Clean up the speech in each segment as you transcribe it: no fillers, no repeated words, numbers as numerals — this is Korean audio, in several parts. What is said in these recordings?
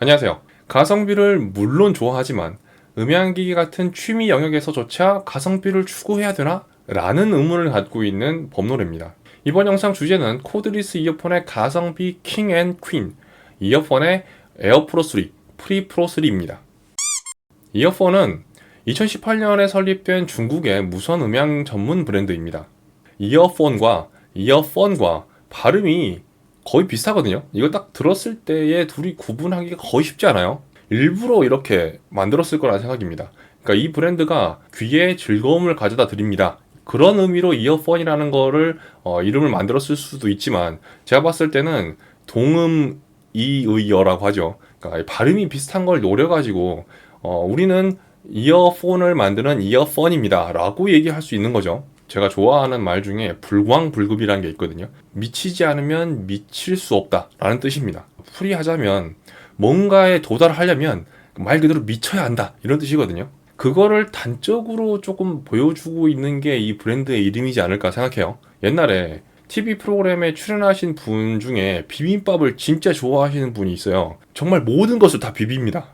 안녕하세요. 가성비를 물론 좋아하지만 음향기기 같은 취미 영역에서조차 가성비를 추구해야 되나? 라는 의문을 갖고 있는 범노래입니다. 이번 영상 주제는 코드리스 이어폰의 가성비 킹 앤 퀸, 이어폰의 에어프로 3, 프리프로 3입니다. 이어폰은 2018년에 설립된 중국의 무선 음향 전문 브랜드입니다. 이어폰과 발음이 거의 비슷하거든요. 이거 딱 들었을 때의 둘이 구분하기가 거의 쉽지 않아요. 일부러 이렇게 만들었을 거라는 생각입니다. 그러니까 이 브랜드가 귀에 즐거움을 가져다 드립니다. 그런 의미로 이어폰이라는 거를 이름을 만들었을 수도 있지만 제가 봤을 때는 동음이의어라고 하죠. 그러니까 발음이 비슷한 걸 노려가지고 우리는 이어폰을 만드는 이어폰입니다 라고 얘기할 수 있는 거죠. 제가 좋아하는 말 중에 불광불급이라는 게 있거든요. 미치지 않으면 미칠 수 없다 라는 뜻입니다. 풀이하자면 뭔가에 도달하려면 말 그대로 미쳐야 한다 이런 뜻이거든요. 그거를 단적으로 조금 보여주고 있는 게 이 브랜드의 이름이지 않을까 생각해요. 옛날에 TV 프로그램에 출연하신 분 중에 비빔밥을 진짜 좋아하시는 분이 있어요. 정말 모든 것을 다 비빕니다.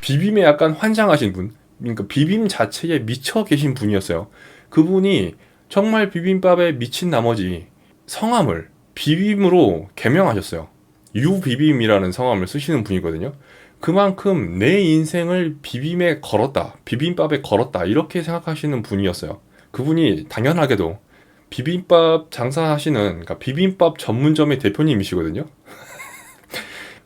비빔에 약간 환장하신 분, 그러니까 비빔 자체에 미쳐 계신 분이었어요. 그분이 정말 비빔밥에 미친 나머지 성함을 비빔으로 개명하셨어요. 유비빔이라는 성함을 쓰시는 분이거든요. 그만큼 내 인생을 비빔에 걸었다, 비빔밥에 걸었다 이렇게 생각하시는 분이었어요. 그분이 당연하게도 비빔밥 장사하시는, 그러니까 비빔밥 전문점의 대표님이시거든요.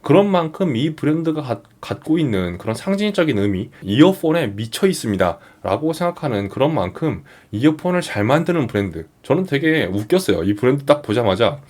그런 만큼 이 브랜드가 갖고 있는 그런 상징적인 의미, 이어폰에 미쳐 있습니다 라고 생각하는 그런 만큼 이어폰을 잘 만드는 브랜드, 저는 되게 웃겼어요. 이 브랜드 딱 보자마자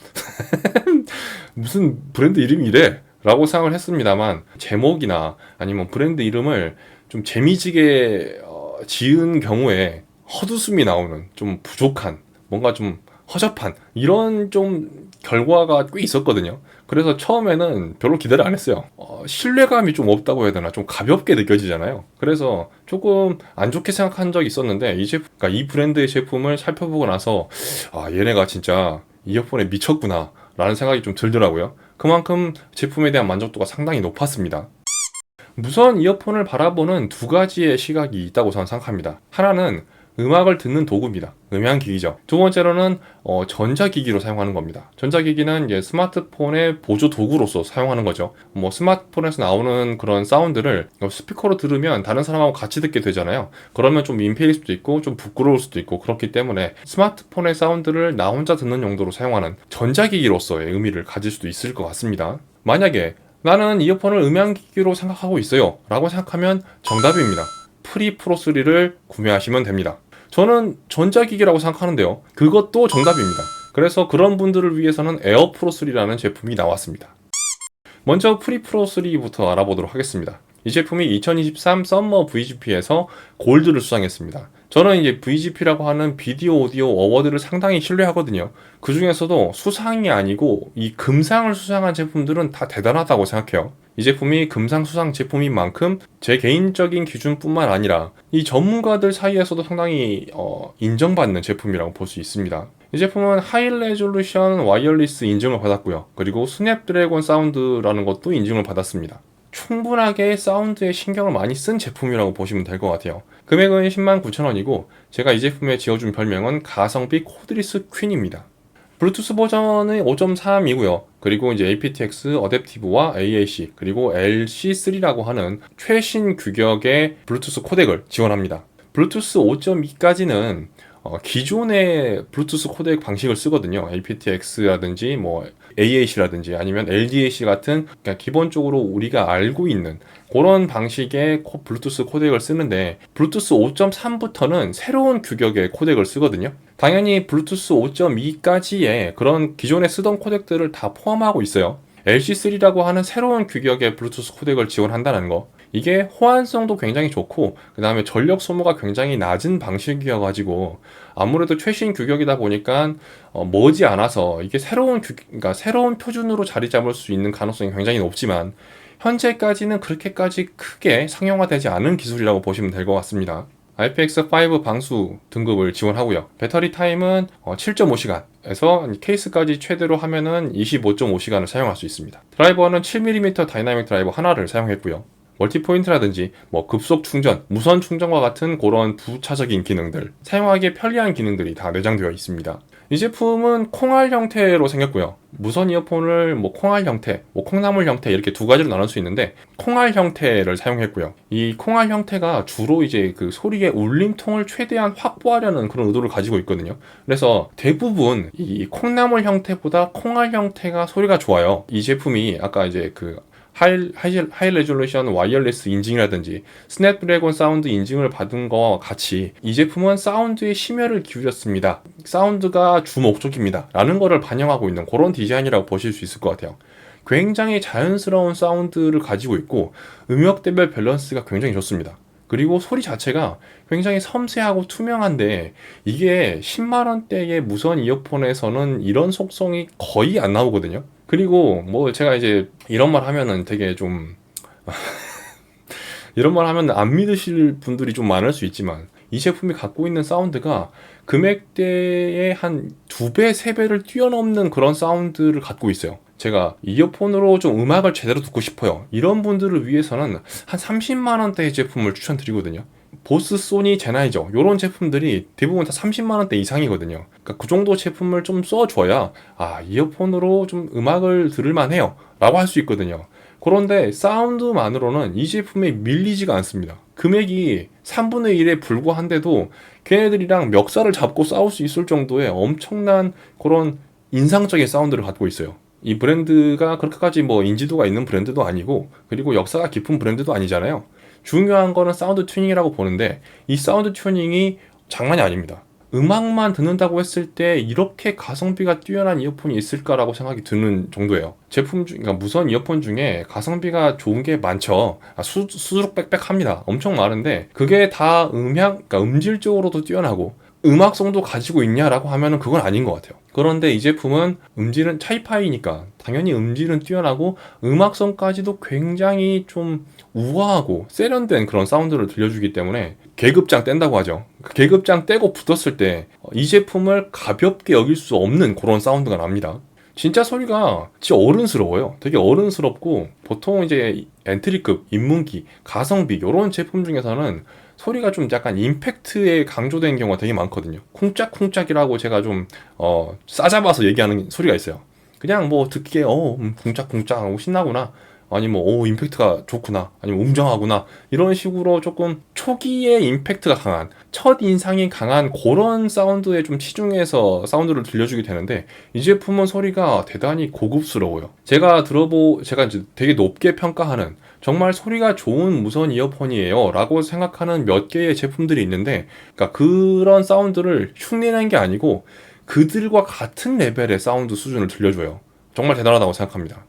무슨 브랜드 이름이 이래? 라고 생각을 했습니다만, 제목이나 아니면 브랜드 이름을 좀 재미지게 지은 경우에 헛웃음이 나오는, 좀 부족한, 뭔가 좀 허접한 이런 좀 결과가 꽤 있었거든요. 그래서 처음에는 별로 기대를 안 했어요. 신뢰감이 좀 없다고 해야 되나, 좀 가볍게 느껴지잖아요. 그래서 조금 안 좋게 생각한 적이 있었는데 그러니까 이 브랜드의 제품을 살펴보고 나서 얘네가 진짜 이어폰에 미쳤구나 라는 생각이 좀 들더라고요. 그만큼 제품에 대한 만족도가 상당히 높았습니다. 무선 이어폰을 바라보는 두 가지의 시각이 있다고 저는 생각합니다. 하나는 음악을 듣는 도구입니다. 음향기기죠. 두 번째로는 전자기기로 사용하는 겁니다. 전자기기는 이제 스마트폰의 보조 도구로서 사용하는 거죠. 뭐 스마트폰에서 나오는 그런 사운드를 스피커로 들으면 다른 사람하고 같이 듣게 되잖아요. 그러면 좀 민폐일 수도 있고 좀 부끄러울 수도 있고, 그렇기 때문에 스마트폰의 사운드를 나 혼자 듣는 용도로 사용하는 전자기기로서의 의미를 가질 수도 있을 것 같습니다. 만약에 나는 이어폰을 음향기기로 생각하고 있어요 라고 생각하면 정답입니다. 프리프로3를 구매하시면 됩니다. 저는 전자기기라고 생각하는데요. 그것도 정답입니다. 그래서 그런 분들을 위해서는 에어프로3라는 제품이 나왔습니다. 먼저 프리프로3부터 알아보도록 하겠습니다. 이 제품이 2023 썸머 VGP에서 골드를 수상했습니다. 저는 이제 VGP라고 하는 비디오 오디오 어워드를 상당히 신뢰하거든요. 그 중에서도 수상이 아니고 이 금상을 수상한 제품들은 다 대단하다고 생각해요. 이 제품이 금상 수상 제품인 만큼 제 개인적인 기준뿐만 아니라 이 전문가들 사이에서도 상당히 인정받는 제품이라고 볼 수 있습니다. 이 제품은 하이 레졸루션 와이어리스 인증을 받았고요. 그리고 스냅드래곤 사운드라는 것도 인증을 받았습니다. 충분하게 사운드에 신경을 많이 쓴 제품이라고 보시면 될 것 같아요. 금액은 109,000원이고 제가 이 제품에 지어준 별명은 가성비 코드리스 퀸입니다. 블루투스 버전은 5.3이고요. 그리고 이제 aptX, 어댑티브와 AAC, 그리고 LC3라고 하는 최신 규격의 블루투스 코덱을 지원합니다. 블루투스 5.2까지는 기존의 블루투스 코덱 방식을 쓰거든요. aptX라든지 뭐 AAC라든지 아니면 LDAC 같은, 그러니까 기본적으로 우리가 알고 있는 그런 방식의 블루투스 코덱을 쓰는데, 블루투스 5.3부터는 새로운 규격의 코덱을 쓰거든요. 당연히 블루투스 5.2까지의 그런 기존에 쓰던 코덱들을 다 포함하고 있어요. LC3라고 하는 새로운 규격의 블루투스 코덱을 지원한다는 거, 이게 호환성도 굉장히 좋고 그 다음에 전력 소모가 굉장히 낮은 방식이어가지고 아무래도 최신 규격이다 보니까 머지않아서 이게 그러니까 새로운 표준으로 자리 잡을 수 있는 가능성이 굉장히 높지만, 현재까지는 그렇게까지 크게 상용화되지 않은 기술이라고 보시면 될 것 같습니다. IPX5 방수 등급을 지원하고요. 배터리 타임은 7.5시간, 에서 케이스까지 최대로 하면은 25.5시간을 사용할 수 있습니다. 드라이버는 7mm 다이나믹 드라이버 하나를 사용했고요. 멀티포인트라든지 뭐 급속 충전, 무선 충전과 같은 그런 부차적인 기능들, 사용하기에 편리한 기능들이 다 내장되어 있습니다. 이 제품은 콩알 형태로 생겼고요. 무선 이어폰을 뭐 콩알 형태, 뭐 콩나물 형태 이렇게 두 가지로 나눌 수 있는데 콩알 형태를 사용했고요. 이 콩알 형태가 주로 이제 그 소리의 울림통을 최대한 확보하려는 그런 의도를 가지고 있거든요. 그래서 대부분 이 콩나물 형태보다 콩알 형태가 소리가 좋아요. 이 제품이 아까 이제 그 하이 레졸루션 와이어리스 인증이라든지 스냅드래곤 사운드 인증을 받은 거와 같이 이 제품은 사운드에 심혈을 기울였습니다. 사운드가 주 목적입니다. 라는 거를 반영하고 있는 그런 디자인이라고 보실 수 있을 것 같아요. 굉장히 자연스러운 사운드를 가지고 있고 음역대별 밸런스가 굉장히 좋습니다. 그리고 소리 자체가 굉장히 섬세하고 투명한데 이게 10만원대의 무선 이어폰에서는 이런 속성이 거의 안 나오거든요. 그리고 뭐 제가 이제 이런 말 하면은 되게 좀 이런 말 하면 안 믿으실 분들이 좀 많을 수 있지만 이 제품이 갖고 있는 사운드가 금액대의 한 2배, 3배를 뛰어넘는 그런 사운드를 갖고 있어요. 제가 이어폰으로 좀 음악을 제대로 듣고 싶어요. 이런 분들을 위해서는 한 30만원대의 제품을 추천드리거든요. 보스, 소니, 제나이저 이런 제품들이 대부분 다 30만원대 이상이거든요. 그러니까 그 정도 제품을 좀 써줘야 이어폰으로 좀 음악을 들을만 해요 라고 할 수 있거든요. 그런데 사운드만으로는 이 제품에 밀리지가 않습니다. 금액이 3분의 1에 불과한데도 걔네들이랑 멱살을 잡고 싸울 수 있을 정도의 엄청난 그런 인상적인 사운드를 갖고 있어요. 이 브랜드가 그렇게까지 뭐 인지도가 있는 브랜드도 아니고 그리고 역사가 깊은 브랜드도 아니잖아요. 중요한 거는 사운드 튜닝이라고 보는데 이 사운드 튜닝이 장난이 아닙니다. 음악만 듣는다고 했을 때 이렇게 가성비가 뛰어난 이어폰이 있을까라고 생각이 드는 정도예요. 그러니까 무선 이어폰 중에 가성비가 좋은 게 많죠. 수두룩 빽빽합니다. 엄청 많은데 그게 다 그러니까 음질적으로도 뛰어나고 음악성도 가지고 있냐라고 하면은 그건 아닌 것 같아요. 그런데 이 제품은 음질은 차이파이니까 당연히 음질은 뛰어나고 음악성까지도 굉장히 좀 우아하고 세련된 그런 사운드를 들려주기 때문에 계급장 뗀다고 하죠. 계급장 떼고 붙었을 때 이 제품을 가볍게 여길 수 없는 그런 사운드가 납니다. 진짜 소리가 진짜 어른스러워요. 되게 어른스럽고 보통 이제 엔트리급, 입문기, 가성비 이런 제품 중에서는 소리가 좀 약간 임팩트에 강조된 경우가 되게 많거든요. 쿵짝쿵짝이라고 제가 좀 싸잡아서 얘기하는 소리가 있어요. 그냥 뭐 듣기에 쿵짝쿵짝하고 신나구나, 아니 뭐 임팩트가 좋구나, 아니면 웅장하구나 이런 식으로 조금 초기에 임팩트가 강한, 첫 인상이 강한 그런 사운드에 좀 치중해서 사운드를 들려주게 되는데 이 제품은 소리가 대단히 고급스러워요. 제가 이제 되게 높게 평가하는 정말 소리가 좋은 무선 이어폰이에요 라고 생각하는 몇 개의 제품들이 있는데, 그러니까 그런 사운드를 흉내낸 게 아니고 그들과 같은 레벨의 사운드 수준을 들려줘요. 정말 대단하다고 생각합니다.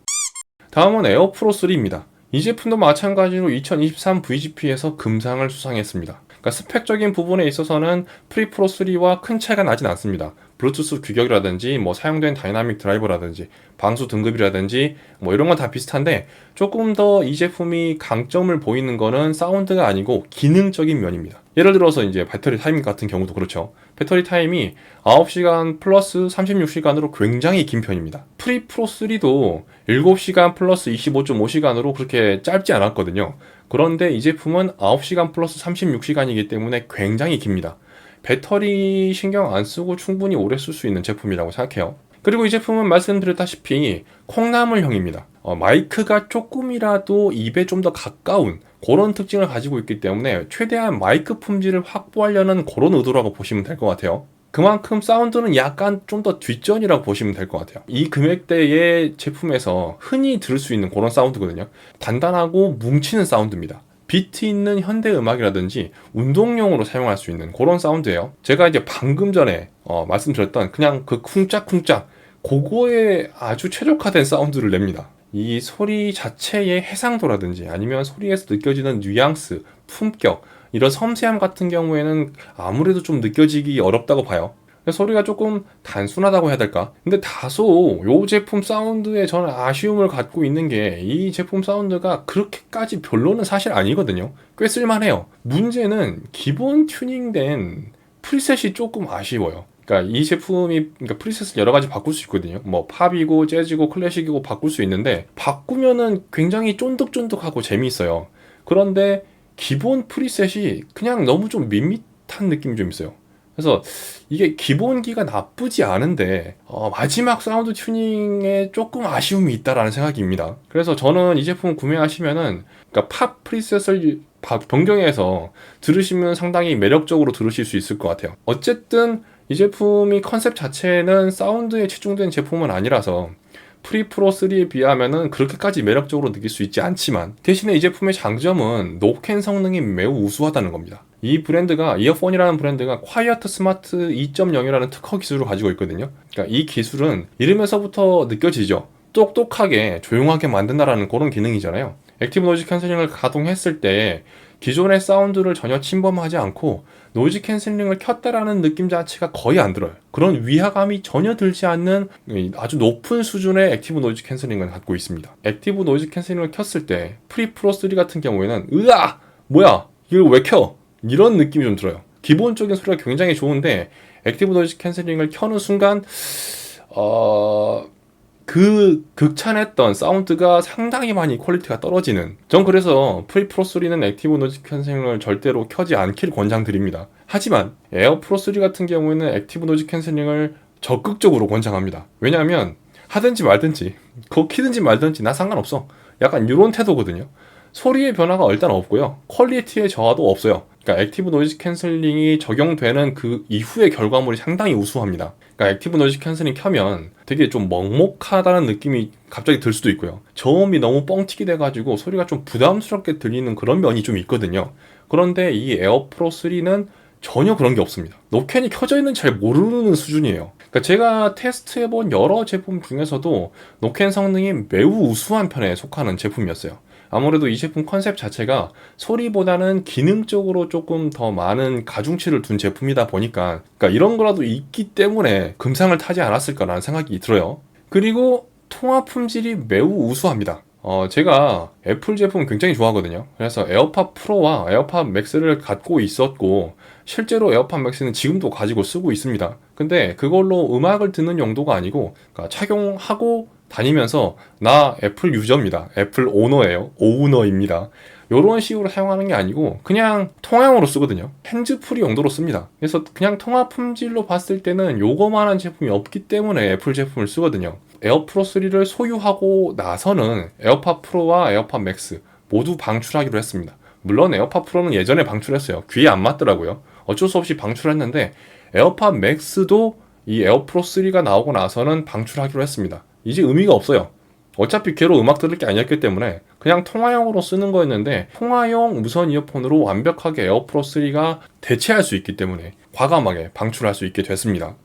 다음은 에어프로 3입니다. 이 제품도 마찬가지로 2023 VGP에서 금상을 수상했습니다. 그러니까 스펙적인 부분에 있어서는 프리프로 3와 큰 차이가 나진 않습니다. 블루투스 규격이라든지 뭐 사용된 다이나믹 드라이버라든지 방수 등급이라든지 뭐 이런 건 다 비슷한데 조금 더 이 제품이 강점을 보이는 거는 사운드가 아니고 기능적인 면입니다. 예를 들어서 이제 배터리 타임 같은 경우도 그렇죠. 배터리 타임이 9시간 플러스 36시간으로 굉장히 긴 편입니다. 프리프로 3도 7시간 플러스 25.5시간으로 그렇게 짧지 않았거든요. 그런데 이 제품은 9시간 플러스 36시간이기 때문에 굉장히 깁니다. 배터리 신경 안 쓰고 충분히 오래 쓸 수 있는 제품이라고 생각해요. 그리고 이 제품은 말씀드렸다시피 콩나물형입니다. 마이크가 조금이라도 입에 좀 더 가까운 그런 특징을 가지고 있기 때문에 최대한 마이크 품질을 확보하려는 그런 의도라고 보시면 될 것 같아요. 그만큼 사운드는 약간 좀 더 뒷전이라고 보시면 될 것 같아요. 이 금액대의 제품에서 흔히 들을 수 있는 그런 사운드거든요. 단단하고 뭉치는 사운드입니다. 비트 있는 현대 음악이라든지 운동용으로 사용할 수 있는 그런 사운드예요. 제가 이제 방금 전에 말씀드렸던 그냥 그 쿵짝쿵짝 그거에 아주 최적화된 사운드를 냅니다. 이 소리 자체의 해상도라든지 아니면 소리에서 느껴지는 뉘앙스, 품격, 이런 섬세함 같은 경우에는 아무래도 좀 느껴지기 어렵다고 봐요. 소리가 조금 단순하다고 해야 될까? 근데 다소 이 제품 사운드에 저는 아쉬움을 갖고 있는 게 이 제품 사운드가 그렇게까지 별로는 사실 아니거든요. 꽤 쓸만해요. 문제는 기본 튜닝된 프리셋이 조금 아쉬워요. 그러니까 이 제품이 그러니까 프리셋을 여러 가지 바꿀 수 있거든요. 뭐 팝이고 재즈고 클래식이고 바꿀 수 있는데 바꾸면은 굉장히 쫀득쫀득하고 재미있어요. 그런데 기본 프리셋이 그냥 너무 좀 밋밋한 느낌이 좀 있어요. 그래서 이게 기본기가 나쁘지 않은데 마지막 사운드 튜닝에 조금 아쉬움이 있다라는 생각입니다. 그래서 저는 이 제품 구매하시면은 그러니까 팝 프리셋을 변경해서 들으시면 상당히 매력적으로 들으실 수 있을 것 같아요. 어쨌든 이 제품이 컨셉 자체는 사운드에 치중된 제품은 아니라서 프리프로 3에 비하면은 그렇게까지 매력적으로 느낄 수 있지 않지만 대신에 이 제품의 장점은 노캔 성능이 매우 우수하다는 겁니다. 이 브랜드가 이어폰이라는 브랜드가 콰이어트 스마트 2.0이라는 특허 기술을 가지고 있거든요. 그러니까 이 기술은 이름에서부터 느껴지죠. 똑똑하게 조용하게 만든다라는 그런 기능이잖아요. 액티브 노이즈 캔슬링을 가동했을 때 기존의 사운드를 전혀 침범하지 않고 노이즈 캔슬링을 켰다라는 느낌 자체가 거의 안 들어요. 그런 위화감이 전혀 들지 않는 아주 높은 수준의 액티브 노이즈 캔슬링을 갖고 있습니다. 액티브 노이즈 캔슬링을 켰을 때 프리프로 3 같은 경우에는 으아! 뭐야! 이걸 왜 켜? 이런 느낌이 좀 들어요. 기본적인 소리가 굉장히 좋은데 액티브 노이즈 캔슬링을 켜는 순간 그 극찬했던 사운드가 상당히 많이 퀄리티가 떨어지는, 전 그래서 프리프로 3는 액티브 노이즈 캔슬링을 절대로 켜지 않길 권장드립니다. 하지만 에어프로 3 같은 경우에는 액티브 노이즈 캔슬링을 적극적으로 권장합니다. 왜냐하면 하든지 말든지 그거 키든지 말든지 나 상관없어, 약간 이런 태도거든요. 소리의 변화가 일단 없고요, 퀄리티의 저하도 없어요. 그러니까 액티브 노이즈 캔슬링이 적용되는 그 이후의 결과물이 상당히 우수합니다. 그러니까 액티브 노이즈 캔슬링 켜면 되게 좀 먹먹하다는 느낌이 갑자기 들 수도 있고요, 저음이 너무 뻥튀기 돼가지고 소리가 좀 부담스럽게 들리는 그런 면이 좀 있거든요. 그런데 이 에어프로 3는 전혀 그런 게 없습니다. 노캔이 켜져 있는지 잘 모르는 수준이에요. 그러니까 제가 테스트해본 여러 제품 중에서도 노캔 성능이 매우 우수한 편에 속하는 제품이었어요. 아무래도 이 제품 컨셉 자체가 소리보다는 기능적으로 조금 더 많은 가중치를 둔 제품이다 보니까, 그러니까 이런 거라도 있기 때문에 금상을 타지 않았을까라는 생각이 들어요. 그리고 통화 품질이 매우 우수합니다. 제가 애플 제품 굉장히 좋아하거든요. 그래서 에어팟 프로와 에어팟 맥스를 갖고 있었고 실제로 에어팟 맥스는 지금도 가지고 쓰고 있습니다. 근데 그걸로 음악을 듣는 용도가 아니고, 그러니까 착용하고 다니면서 나 애플 유저입니다, 애플 오너예요, 오우너입니다, 요런 식으로 사용하는 게 아니고 그냥 통화용으로 쓰거든요. 핸즈프리 용도로 씁니다. 그래서 그냥 통화 품질로 봤을 때는 요거만한 제품이 없기 때문에 애플 제품을 쓰거든요. 에어프로 3를 소유하고 나서는 에어팟 프로와 에어팟 맥스 모두 방출하기로 했습니다. 물론 에어팟 프로는 예전에 방출했어요. 귀에 안 맞더라고요. 어쩔 수 없이 방출했는데 에어팟 맥스도 이 에어프로 3가 나오고 나서는 방출하기로 했습니다. 이제 의미가 없어요. 어차피 걔로 음악 들을 게 아니었기 때문에 그냥 통화용으로 쓰는 거였는데 통화용 무선 이어폰으로 완벽하게 에어프로 3가 대체할 수 있기 때문에 과감하게 방출할 수 있게 됐습니다.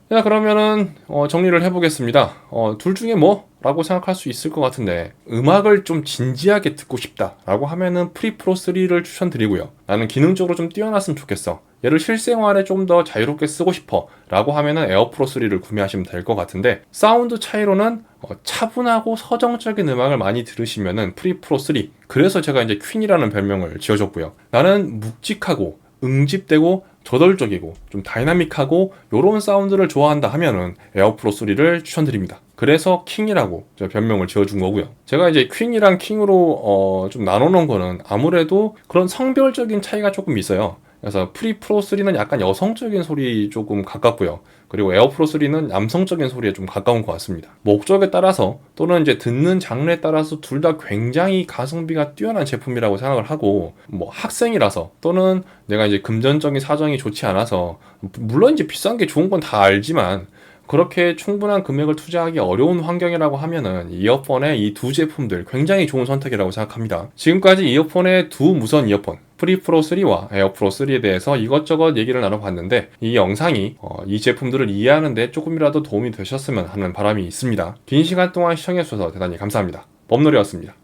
자, 그러면은 정리를 해보겠습니다. 둘 중에 뭐? 라고 생각할 수 있을 것 같은데, 음악을 좀 진지하게 듣고 싶다 라고 하면은 프리프로 3를 추천드리고요. 나는 기능적으로 좀 뛰어났으면 좋겠어, 얘를 실생활에 좀 더 자유롭게 쓰고 싶어 라고 하면은 에어프로 3를 구매하시면 될 것 같은데, 사운드 차이로는 차분하고 서정적인 음악을 많이 들으시면은 프리프로 3, 그래서 제가 이제 퀸이라는 별명을 지어줬고요. 나는 묵직하고 응집되고 저돌적이고 좀 다이나믹하고 요런 사운드를 좋아한다 하면은 에어프로 3를 추천드립니다. 그래서 킹이라고 제가 별명을 지어준 거고요. 제가 이제 퀸이랑 킹으로 좀 나눠놓은 거는 아무래도 그런 성별적인 차이가 조금 있어요. 그래서 프리프로 3는 약간 여성적인 소리 조금 가깝고요. 그리고 에어프로 3는 남성적인 소리에 좀 가까운 것 같습니다. 목적에 따라서 또는 이제 듣는 장르에 따라서 둘 다 굉장히 가성비가 뛰어난 제품이라고 생각을 하고, 뭐 학생이라서 또는 내가 이제 금전적인 사정이 좋지 않아서, 물론 이제 비싼 게 좋은 건 다 알지만 그렇게 충분한 금액을 투자하기 어려운 환경이라고 하면은 이어폰의 이 두 제품들 굉장히 좋은 선택이라고 생각합니다. 지금까지 이어폰의 두 무선 이어폰 프리프로 3와 에어프로 3에 대해서 이것저것 얘기를 나눠봤는데, 이 영상이 이 제품들을 이해하는 데 조금이라도 도움이 되셨으면 하는 바람이 있습니다. 긴 시간 동안 시청해주셔서 대단히 감사합니다. 범놀이였습니다.